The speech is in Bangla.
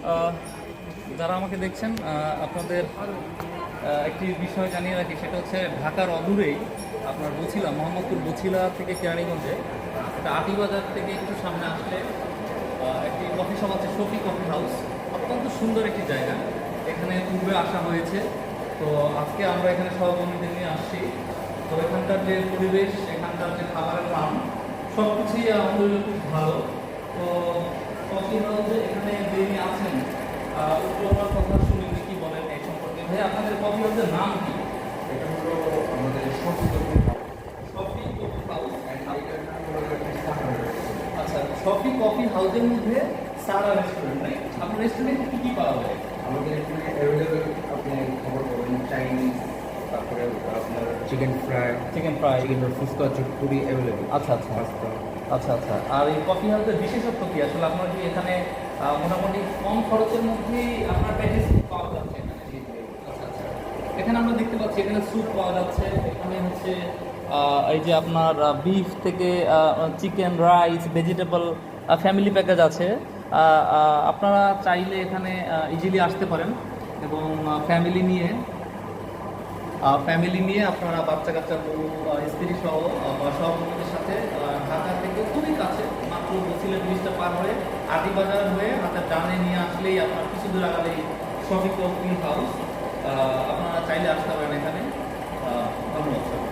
আহ, যারা আমাকে দেখছেন আপনাদের একটি বিষয় জানিয়ে রাখি, সেটা হচ্ছে ঢাকার অদূরেই আপনার বছিলা, মোহাম্মদপুর বছিলা থেকে কেরানীগঞ্জে এটা আটিবাজার থেকে একটু সামনে আসলে একটি কফি শপ আছে, শফি কফি হাউস। অত্যন্ত সুন্দর একটি জায়গা, এখানে পূর্বে আসা হয়েছে। তো আজকে আমরা এখানে সহকর্মীদের নিয়ে আসছি। তো এখানকার যে পরিবেশ, এখানকার যে খাবারের মান, সব কিছুই আলহামদুলিল্লাহ খুব ভালো। তো কফি হাউসে এখানে যিনি আছেন, একটু আমার কথা শুনে কি বলেন এই সম্পর্কে। ভাই, আপনাদের কফি হাউসের নাম কি? এটা হলো আমাদের সফিকফি শফি কফি হাউস। এটার নাম হলো একটা সাহার। আচ্ছা, শফি কফি হাউসের মধ্যে সারা রেস্টুরেন্ট, নাই? আপনার রেস্টুরেন্টে কি কি পাওয়া যায়? আমাদের এখানে অ্যাভেলেবেল আপনি খবর পাবেন চাইনিজ, তারপরে আপনার chicken fry, chicken fry. Chicken phuchka চটপুরি অ্যাভেলেবেল। আচ্ছা আচ্ছা পাস্তা। আচ্ছা আচ্ছা। আর এই কফি হাউসের বিশেষত্ব কি আসলে? আপনার কি এখানে মোটামুটি কম খরচের মধ্যেই আপনার প্যাকেজ পাওয়া যাচ্ছে এখানে? আচ্ছা আচ্ছা। এখানে আমরা দেখতে পাচ্ছি এখানে স্যুপ পাওয়া যাচ্ছে, এখানে হচ্ছে এই যে আপনার বিফ থেকে chicken, rice, vegetable family package আছে। আপনারা চাইলে এখানে ইজিলি আসতে পারেন এবং ফ্যামিলি নিয়ে আপনারা বাচ্চা কাচ্চা, বউ, স্ত্রী সহ বা সহকর্মীদের সাথে ঢাকা থেকে খুবই কাছে, মাত্র বছিলা ব্রিজটা পার হয়ে আটিবাজার হয়ে হাতের ডানে নিয়ে আসলেই আপনার কিছু দূর আগালেই শফি কফি হাউস। আপনারা চাইলে আসতে পারেন এখানে। ধন্যবাদ।